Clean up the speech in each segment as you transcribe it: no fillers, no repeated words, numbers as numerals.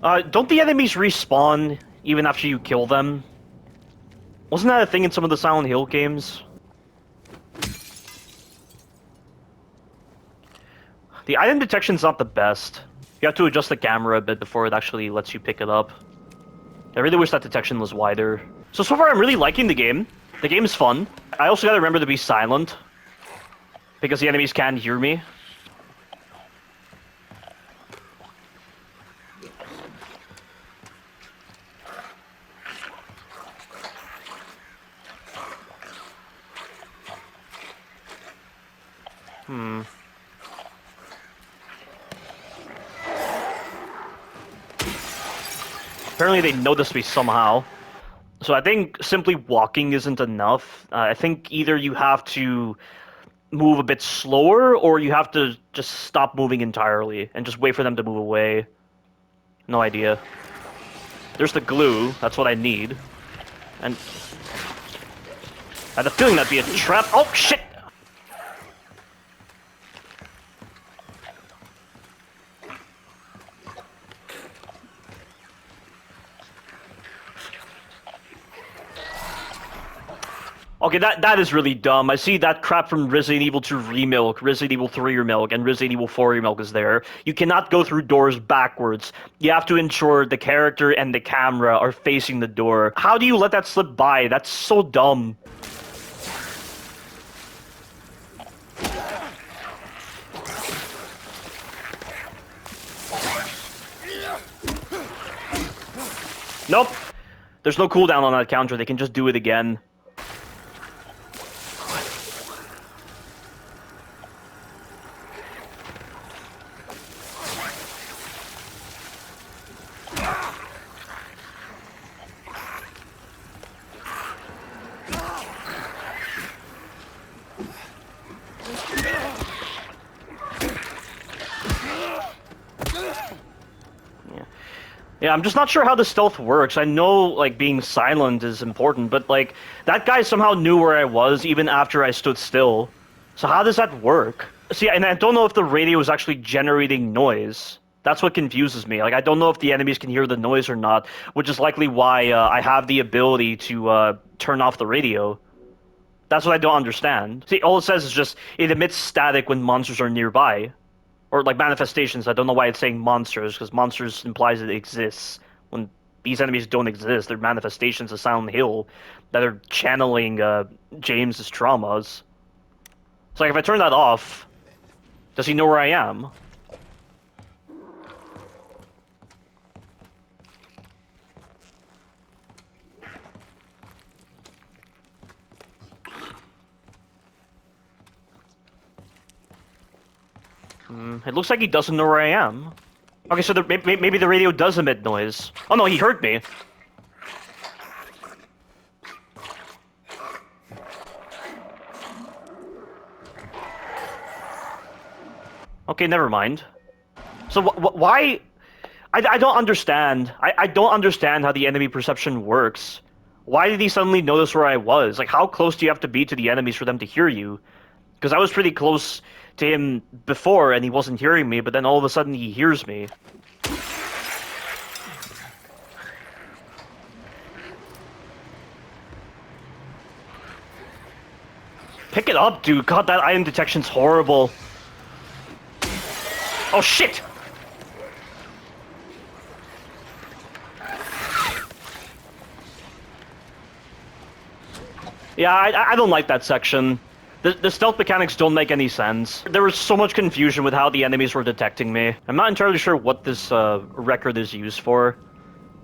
Don't the enemies respawn even after you kill them? Wasn't that a thing in some of the Silent Hill games? The item detection's not the best. You have to adjust the camera a bit before it actually lets you pick it up. I really wish that detection was wider. So far I'm really liking the game. The game is fun. I also gotta remember to be silent, because the enemies can't hear me. Apparently they noticed me somehow. So I think simply walking isn't enough. I think either you have to move a bit slower, or you have to just stop moving entirely and just wait for them to move away. No idea. There's the glue. That's what I need. And I had a feeling that'd be a trap. Oh, shit! Okay, that is really dumb. I see that crap from Resident Evil 2 Remake, Resident Evil 3 Remake, and Resident Evil 4 Remake is there. You cannot go through doors backwards. You have to ensure the character and the camera are facing the door. How do you let that slip by? That's so dumb. Nope. There's no cooldown on that counter. They can just do it again. Yeah, I'm just not sure how the stealth works. I know, like, being silent is important, but, like, that guy somehow knew where I was even after I stood still. So how does that work? See, and I don't know if the radio is actually generating noise. That's what confuses me. Like, I don't know if the enemies can hear the noise or not, which is likely why I have the ability to turn off the radio. That's what I don't understand. See, all it says is just, it emits static when monsters are nearby. Or, like, manifestations. I don't know why it's saying monsters, because monsters implies it exists. When these enemies don't exist, they're manifestations of Silent Hill that are channeling James's traumas. So, like, if I turn that off, does he know where I am? It looks like he doesn't know where I am. Okay, so maybe the radio does emit noise. Oh no, he heard me. Okay, never mind. So why? I don't understand. I don't understand how the enemy perception works. Why did he suddenly notice where I was? Like, how close do you have to be to the enemies for them to hear you? Because I was pretty close to him before and he wasn't hearing me, but then all of a sudden he hears me. Pick it up, dude. God, that item detection's horrible. Oh, shit! Yeah, I don't like that section. The stealth mechanics don't make any sense. There was so much confusion with how the enemies were detecting me. I'm not entirely sure what this record is used for.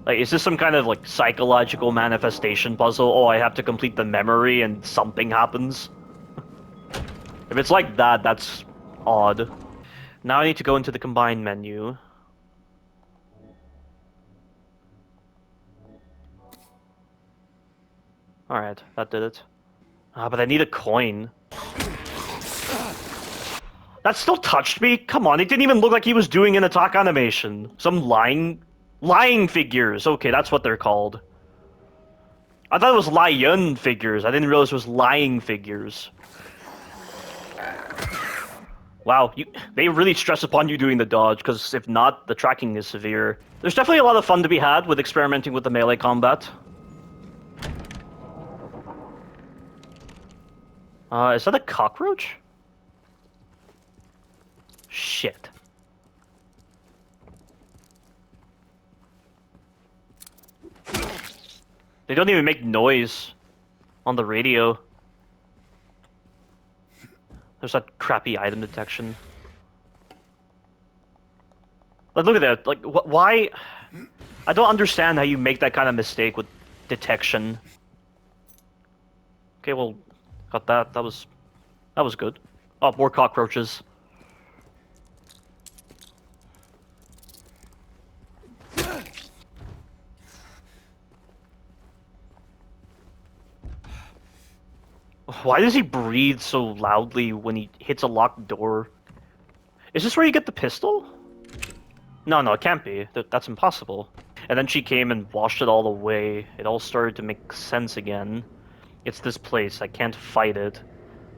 Like, is this some kind of, like, psychological manifestation puzzle? Oh, I have to complete the memory and something happens? If it's like that, that's odd. Now I need to go into the combined menu. Alright, that did it. But I need a coin. That still touched me? Come on, it didn't even look like he was doing an attack animation. Some lying figures. Okay, that's what they're called. I thought it was lion figures. I didn't realize it was lying figures. Wow, they really stress upon you doing the dodge, because if not, the tracking is severe. There's definitely a lot of fun to be had with experimenting with the melee combat. Is that a cockroach? Shit. They don't even make noise on the radio. There's that crappy item detection. Like, look at that. Like, why? I don't understand how you make that kind of mistake with detection. Okay, well, got that. That was good. Oh, more cockroaches. Why does he breathe so loudly when he hits a locked door? Is this where you get the pistol? No, it can't be. That's impossible. And then she came and washed it all away. It all started to make sense again. It's this place. I can't fight it.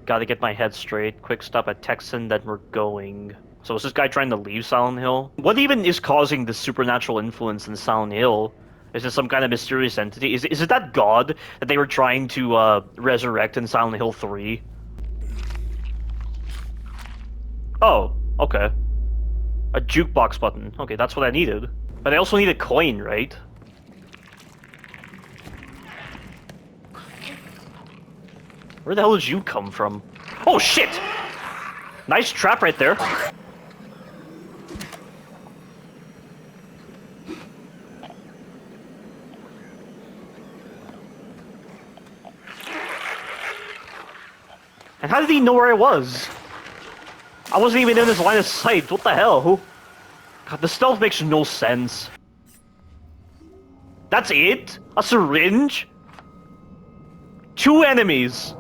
Gotta get my head straight. Quick stop at Texan, then we're going. So is this guy trying to leave Silent Hill? What even is causing this supernatural influence in Silent Hill? Is it some kind of mysterious entity? Is it that god that they were trying to resurrect in Silent Hill 3? Oh, okay. A jukebox button. Okay, that's what I needed. But I also need a coin, right? Where the hell did you come from? Oh shit! Nice trap right there. And how did he know where I was? I wasn't even in his line of sight. What the hell? God, the stealth makes no sense. That's it? A syringe? 2 enemies.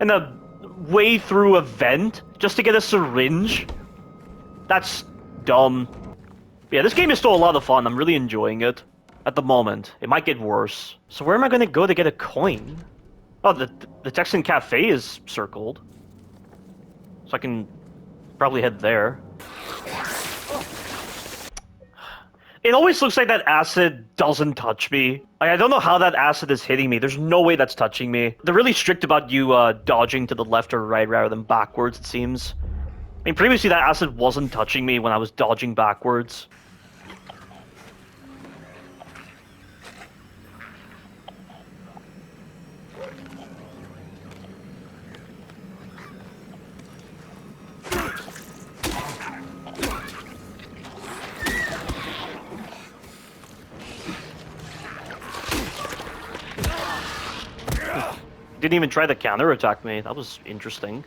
And a way through a vent just to get a syringe? That's dumb. Yeah, this game is still a lot of fun. I'm really enjoying it. At the moment. It might get worse. So where am I gonna go to get a coin? Oh, the Texan Cafe is circled. So I can probably head there. It always looks like that acid doesn't touch me. Like, I don't know how that acid is hitting me. There's no way that's touching me. They're really strict about you dodging to the left or right rather than backwards, it seems. I mean, previously that acid wasn't touching me when I was dodging backwards. Didn't even try to counterattack me. That was interesting.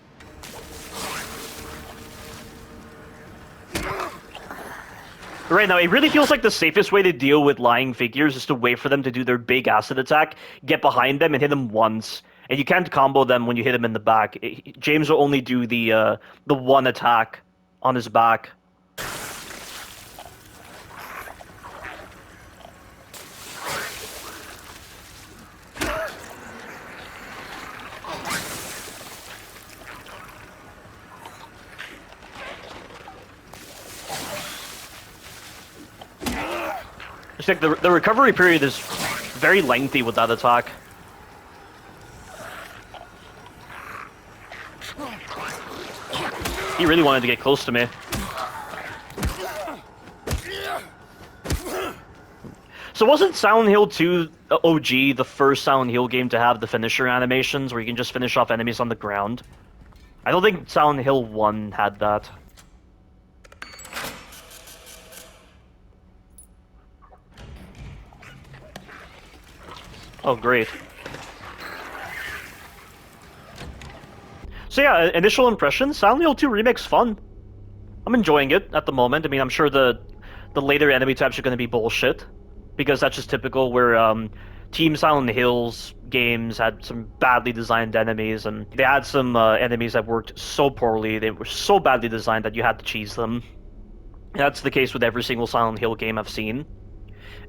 Right now, it really feels like the safest way to deal with lying figures is to wait for them to do their big acid attack, get behind them, and hit them once. And you can't combo them when you hit them in the back. James will only do the one attack on his back. It's like the recovery period is very lengthy with that attack. He really wanted to get close to me. So wasn't Silent Hill 2 OG the first Silent Hill game to have the finisher animations where you can just finish off enemies on the ground? I don't think Silent Hill 1 had that. Oh, great. So yeah, initial impressions, Silent Hill 2 Remake's fun. I'm enjoying it at the moment. I mean, I'm sure the later enemy types are going to be bullshit, because that's just typical where Team Silent Hill's games had some badly designed enemies, and they had some enemies that worked so poorly, they were so badly designed that you had to cheese them. That's the case with every single Silent Hill game I've seen.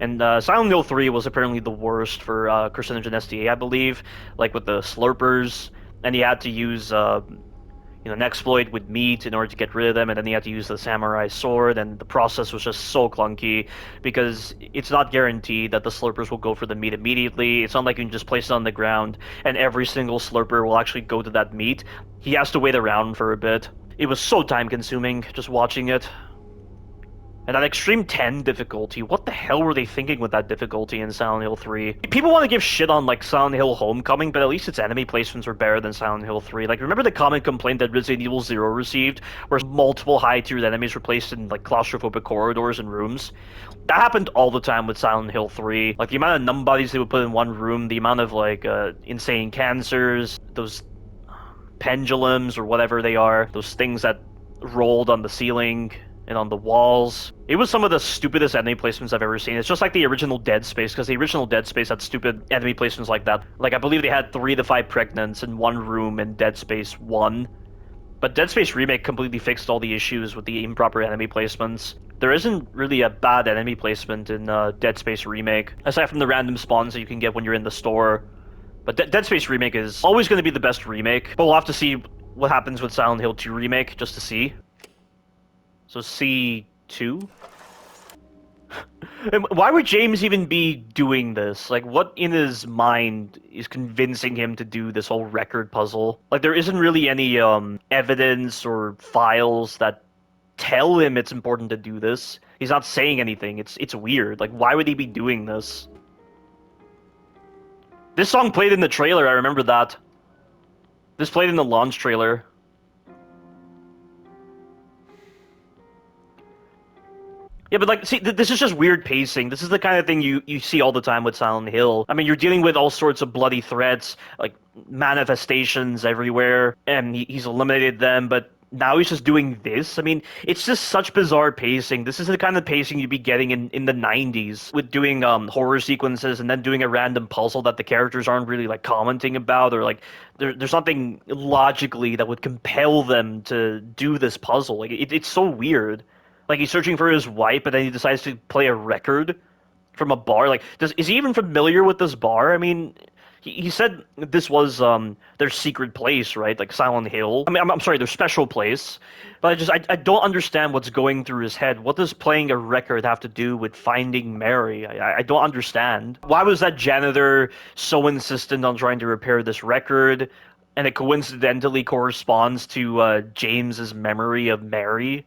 And Silent Hill 3 was apparently the worst for Carcinogen SDA, I believe, like with the slurpers, and you had to use an exploit with meat in order to get rid of them, and then you had to use the samurai sword, and the process was just so clunky because it's not guaranteed that the slurpers will go for the meat immediately. It's not like you can just place it on the ground and every single slurper will actually go to that meat. He has to wait around for a bit. It was so time consuming just watching it. And that Extreme 10 difficulty, what the hell were they thinking with that difficulty in Silent Hill 3? People want to give shit on, like, Silent Hill Homecoming, but at least its enemy placements were better than Silent Hill 3. Like, remember the common complaint that Resident Evil 0 received, where multiple high-tiered enemies were placed in, like, claustrophobic corridors and rooms? That happened all the time with Silent Hill 3. Like, the amount of numb bodies they would put in one room, the amount of, like, insane cancers, those pendulums, or whatever they are, those things that rolled on the ceiling and on the walls. It was some of the stupidest enemy placements I've ever seen. It's just like the original Dead Space, because the original Dead Space had stupid enemy placements like that. Like, I believe they had 3 to 5 pregnants in one room in Dead Space 1. But Dead Space Remake completely fixed all the issues with the improper enemy placements. There isn't really a bad enemy placement in Dead Space Remake, aside from the random spawns that you can get when you're in the store. But Dead Space Remake is always going to be the best remake, but we'll have to see what happens with Silent Hill 2 Remake, just to see. So C2? And why would James even be doing this? Like, what in his mind is convincing him to do this whole record puzzle? Like, there isn't really any evidence or files that tell him it's important to do this. He's not saying anything. It's weird. Like, why would he be doing this? This song played in the trailer, I remember that. This played in the launch trailer. Yeah, but like, see, this is just weird pacing. This is the kind of thing you see all the time with Silent Hill. I mean, you're dealing with all sorts of bloody threats, like manifestations everywhere, and he's eliminated them, but now he's just doing this. I mean, it's just such bizarre pacing. This is the kind of pacing you'd be getting in the 90s, with doing horror sequences and then doing a random puzzle that the characters aren't really like commenting about, or like there's nothing logically that would compel them to do this puzzle. Like, it's so weird. Like, he's searching for his wife, but then he decides to play a record from a bar. Like, is he even familiar with this bar? I mean, he said this was their secret place, right? Like Silent Hill. I mean, I'm sorry, their special place. But I don't understand what's going through his head. What does playing a record have to do with finding Mary? I don't understand. Why was that janitor so insistent on trying to repair this record? And it coincidentally corresponds to James's memory of Mary?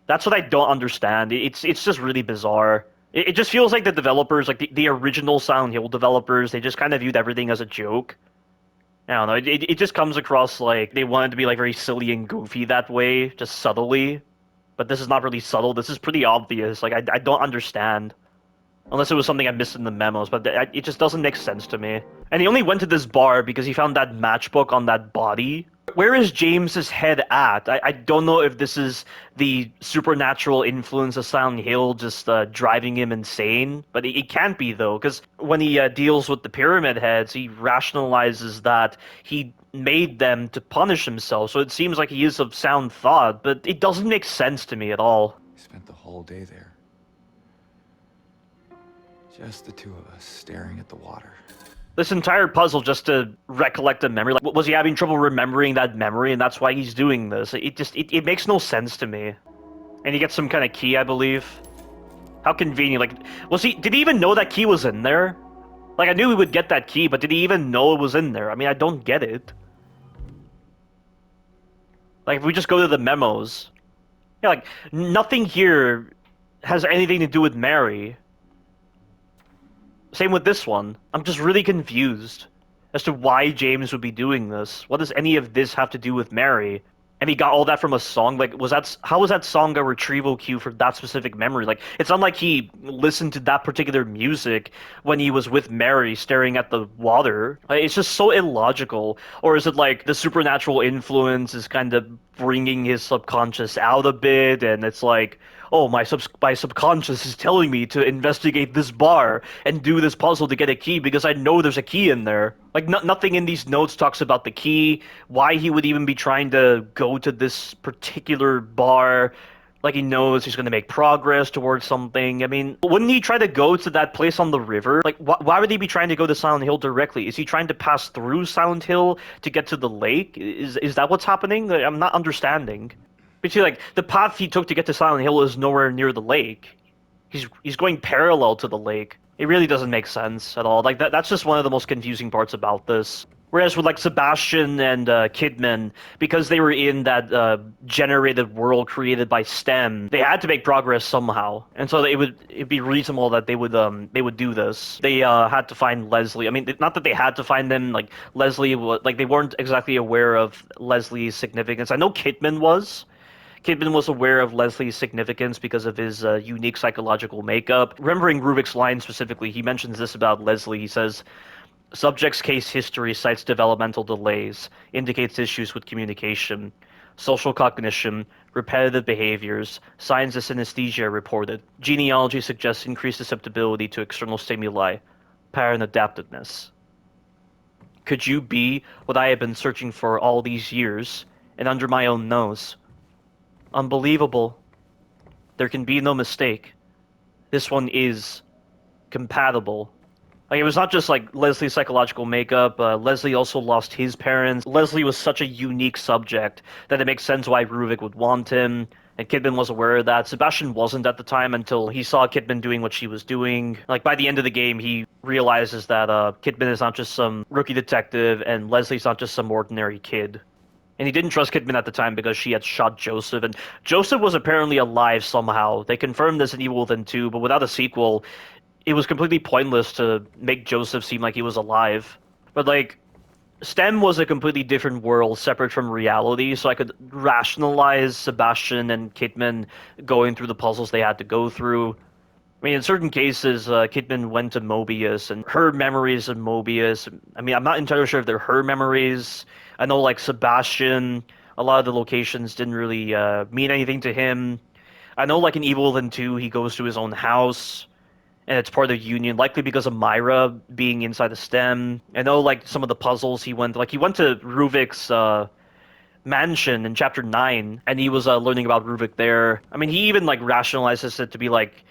That's what I don't understand. It's just really bizarre. It just feels like the developers, like the original Silent Hill developers, they just kind of viewed everything as a joke. I don't know. It just comes across like they wanted to be like very silly and goofy that way, just subtly. But this is not really subtle. This is pretty obvious. Like, I don't understand. Unless it was something I missed in the memos, but it just doesn't make sense to me. And he only went to this bar because he found that matchbook on that body. Where is James's head at? I don't know if this is the supernatural influence of Silent Hill just driving him insane, but it can't be, though, because when he deals with the Pyramid Heads, he rationalizes that he made them to punish himself, so it seems like he is of sound thought, but it doesn't make sense to me at all. We spent the whole day there. Just the two of us staring at the water. This entire puzzle just to recollect a memory. Like, was he having trouble remembering that memory, and that's why he's doing this? It makes no sense to me. And he gets some kind of key, I believe. How convenient. Like, did he even know that key was in there? Like, I knew he would get that key, but did he even know it was in there? I mean, I don't get it. Like, if we just go to the memos. Yeah, like, nothing here has anything to do with Mary. Same with this one. I'm just really confused as to why James would be doing this. What does any of this have to do with Mary? And he got all that from a song? Like, how was that song a retrieval cue for that specific memory? Like, it's not like he listened to that particular music when he was with Mary staring at the water. Like, it's just so illogical. Or is it like the supernatural influence is kind of bringing his subconscious out a bit, and it's like, oh, my subconscious is telling me to investigate this bar and do this puzzle to get a key because I know there's a key in there. Like, nothing in these notes talks about the key, why he would even be trying to go to this particular bar. Like he knows he's going to make progress towards something. I mean, wouldn't he try to go to that place on the river? Like, why would he be trying to go to Silent Hill directly? Is he trying to pass through Silent Hill to get to the lake? Is that what's happening? Like, I'm not understanding. But see, like the path he took to get to Silent Hill is nowhere near the lake. He's going parallel to the lake. It really doesn't make sense at all. Like that's just one of the most confusing parts about this. Whereas with like Sebastian and Kidman, because they were in that generated world created by STEM, they had to make progress somehow, and so it'd be reasonable that they would do this. They had to find Leslie. I mean, not that they had to find them. Like Leslie, like they weren't exactly aware of Leslie's significance. I know Kidman was. Kidman was aware of Leslie's significance because of his unique psychological makeup. Remembering Ruvik's line specifically, he mentions this about Leslie. He says, subject's case history cites developmental delays, indicates issues with communication, social cognition, repetitive behaviors, signs of synesthesia reported. Genealogy suggests increased susceptibility to external stimuli, pattern adaptiveness. Could you be what I have been searching for all these years, and under my own nose? Unbelievable. There can be no mistake. This one is compatible. Like, it was not just like Leslie's psychological makeup. Leslie also lost his parents. Leslie was such a unique subject that it makes sense why Ruvik would want him. And Kidman was aware of that. Sebastian wasn't at the time until he saw Kidman doing what she was doing. Like, by the end of the game, he realizes that Kidman is not just some rookie detective, and Leslie's not just some ordinary kid. And he didn't trust Kidman at the time because she had shot Joseph, and Joseph was apparently alive somehow. They confirmed this in Evil Within 2, but without a sequel, it was completely pointless to make Joseph seem like he was alive. But, like, STEM was a completely different world separate from reality, so I could rationalize Sebastian and Kidman going through the puzzles they had to go through. I mean, in certain cases, Kidman went to Mobius, and her memories of Mobius, I mean, I'm not entirely sure if they're her memories. I know, like, Sebastian, a lot of the locations didn't really mean anything to him. I know, like, in Evil Within 2, he goes to his own house, and it's part of the Union, likely because of Myra being inside the STEM. I know, like, some of the puzzles he went to Ruvik's mansion in Chapter 9, and he was learning about Ruvik there. I mean, he even, like, rationalizes it to be, like,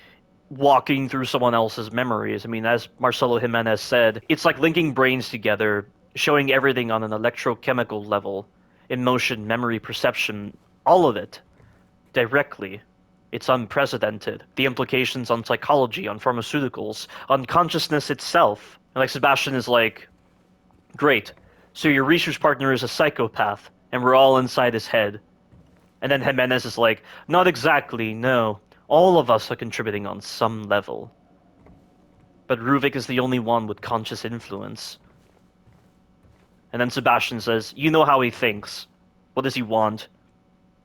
walking through someone else's memories. I mean, as Marcelo Jimenez said, it's like linking brains together, showing everything on an electrochemical level, emotion, memory, perception, all of it, directly. It's unprecedented. The implications on psychology, on pharmaceuticals, on consciousness itself. And like Sebastian is like, great, so your research partner is a psychopath, and we're all inside his head. And then Jimenez is like, not exactly, no. All of us are contributing on some level. But Ruvik is the only one with conscious influence. And then Sebastian says, you know how he thinks. What does he want?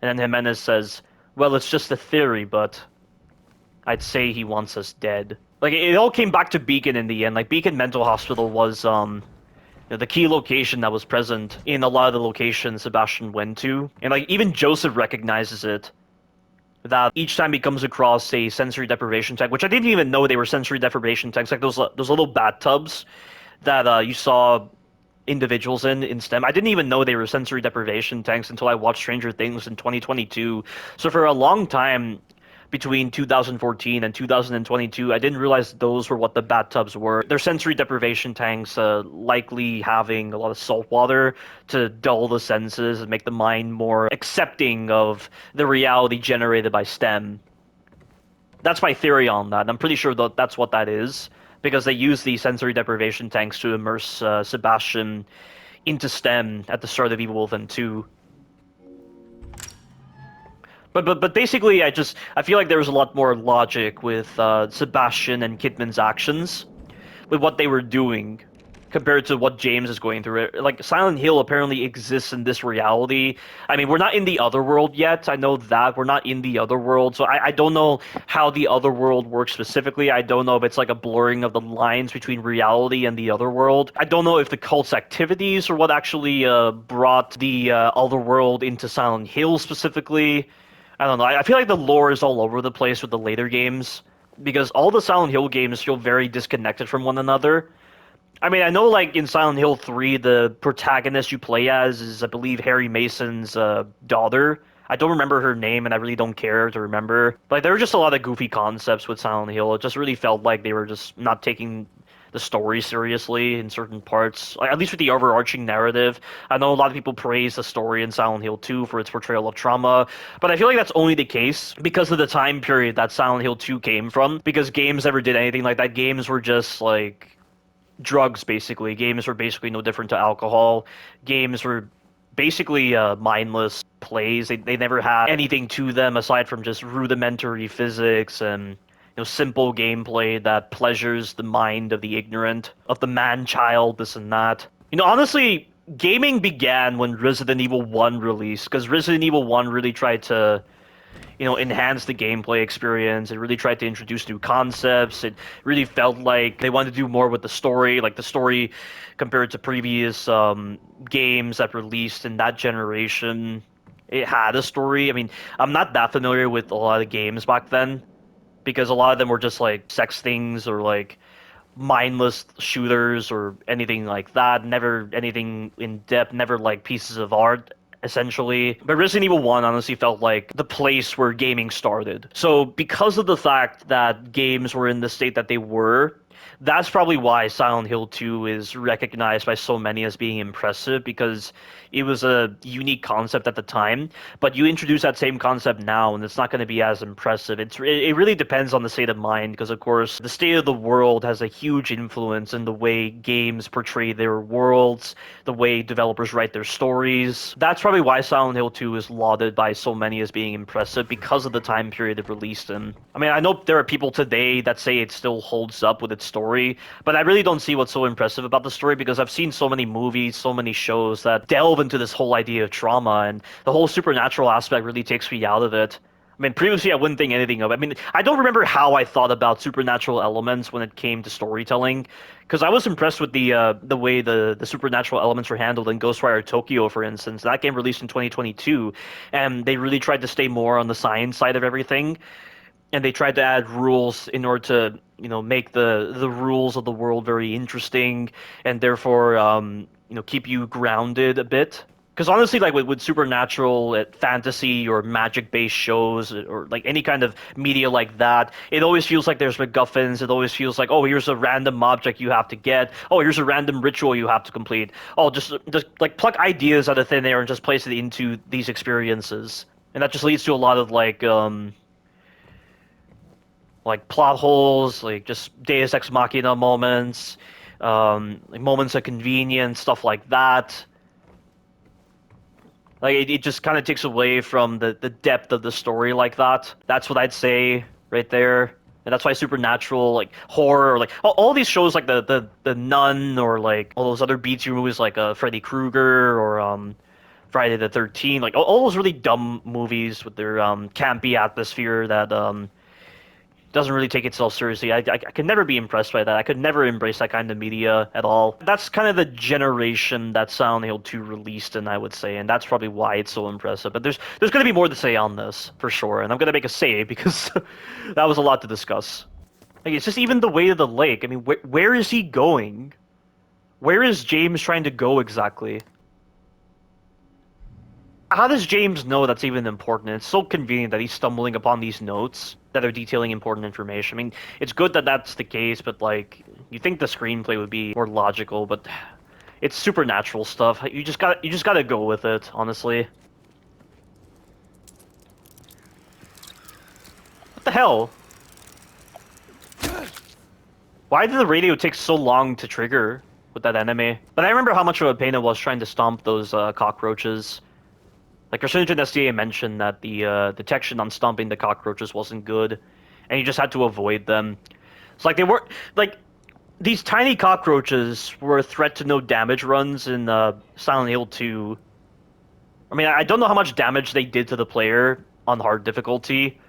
And then Jimenez says, well, it's just a theory, but I'd say he wants us dead. Like, it all came back to Beacon in the end. Like, Beacon Mental Hospital was, the key location that was present in a lot of the locations Sebastian went to. And, like, even Joseph recognizes it. That each time he comes across a sensory deprivation tank, which I didn't even know they were sensory deprivation tanks, like those little bathtubs that you saw individuals in STEM. I didn't even know they were sensory deprivation tanks until I watched Stranger Things in 2022. So for a long time, between 2014 and 2022, I didn't realize those were what the bathtubs were. They're sensory deprivation tanks, likely having a lot of salt water to dull the senses and make the mind more accepting of the reality generated by STEM. That's my theory on that. I'm pretty sure that that's what that is, because they use the sensory deprivation tanks to immerse Sebastian into STEM at the start of Evil Within 2. But basically, I feel like there was a lot more logic with Sebastian and Kidman's actions, with what they were doing, compared to what James is going through. Like, Silent Hill apparently exists in this reality. I mean, we're not in the other world yet. I know that. We're not in the other world, so I don't know how the other world works specifically. I don't know if it's like a blurring of the lines between reality and the other world. I don't know if the cult's activities are what actually brought the other world into Silent Hill specifically. I don't know. I feel like the lore is all over the place with the later games, because all the Silent Hill games feel very disconnected from one another. I mean, I know, like, in Silent Hill 3, the protagonist you play as is, I believe, Harry Mason's daughter. I don't remember her name, and I really don't care to remember. Like, there were just a lot of goofy concepts with Silent Hill. It just really felt like they were just not taking the story seriously in certain parts. Like, at least with the overarching narrative. I know a lot of people praise the story in Silent Hill 2 for its portrayal of trauma, but I feel like that's only the case because of the time period that Silent Hill 2 came from. Because games never did anything like that. Games were just like drugs, basically. Games were basically no different to alcohol. Games were basically mindless plays. They never had anything to them aside from just rudimentary physics and simple gameplay that pleasures the mind of the ignorant, of the man-child, this and that. Honestly, gaming began when Resident Evil 1 released, because Resident Evil 1 really tried to enhance the gameplay experience. It really tried to introduce new concepts. It really felt like they wanted to do more with the story, like the story compared to previous games that released in that generation. It had a story. I mean, I'm not that familiar with a lot of games back then because a lot of them were just like sex things or like mindless shooters or anything like that. Never anything in depth, never like pieces of art essentially. But Resident Evil 1 honestly felt like the place where gaming started. So because of the fact that games were in the state that they were, that's probably why Silent Hill 2 is recognized by so many as being impressive, because it was a unique concept at the time. But you introduce that same concept now, and it's not going to be as impressive. It really depends on the state of mind, because of course the state of the world has a huge influence in the way games portray their worlds, the way developers write their stories. That's probably why Silent Hill 2 is lauded by so many as being impressive, because of the time period it released in. I mean, I know there are people today that say it still holds up with its story, but I really don't see what's so impressive about the story, because I've seen so many movies, so many shows that delve into this whole idea of trauma, and the whole supernatural aspect really takes me out of it. I mean, previously I wouldn't think anything of it. I mean, I don't remember how I thought about supernatural elements when it came to storytelling, because I was impressed with the way the supernatural elements were handled in Ghostwire Tokyo, for instance. That game released in 2022, and they really tried to stay more on the science side of everything, and they tried to add rules in order to make the rules of the world very interesting, and therefore keep you grounded a bit. Because honestly, like with supernatural fantasy or magic-based shows or like any kind of media like that, it always feels like there's MacGuffins. It always feels like, oh, here's a random object you have to get. Oh, here's a random ritual you have to complete. Oh, just like pluck ideas out of thin air and just place it into these experiences, and that just leads to a lot of like plot holes, like just Deus Ex Machina moments, like moments of convenience, stuff like that. Like it just kind of takes away from the depth of the story like that. That's what I'd say right there. And that's why supernatural, like horror, or like all these shows like the Nun, or like all those other B tier movies like Freddy Krueger or Friday the 13th, like all those really dumb movies with their campy atmosphere that doesn't really take itself seriously. I could never be impressed by that. I could never embrace that kind of media at all. That's kind of the generation that Silent Hill 2 released in, I would say, and that's probably why it's so impressive. But there's going to be more to say on this, for sure, and I'm going to make a save because that was a lot to discuss. Like, it's just even the way to the lake. I mean, where is he going? Where is James trying to go exactly? How does James know that's even important? It's so convenient that he's stumbling upon these notes that are detailing important information. I mean, it's good that that's the case, but like, you think the screenplay would be more logical, but it's supernatural stuff. You just gotta go with it, honestly. What the hell? Why did the radio take so long to trigger with that enemy? But I remember how much of a pain it was trying to stomp those cockroaches. Like, Carcinogen SDA mentioned that the detection on stomping the cockroaches wasn't good, and you just had to avoid them. So, like, they weren't... Like, these tiny cockroaches were a threat to no damage runs in Silent Hill 2. I mean, I don't know how much damage they did to the player on hard difficulty,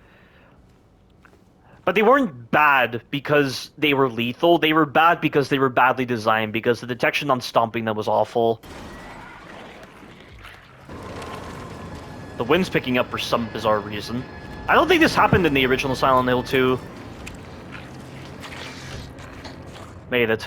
but they weren't bad because they were lethal. They were bad because they were badly designed, because the detection on stomping them was awful. The wind's picking up for some bizarre reason. I don't think this happened in the original Silent Hill 2. Made it.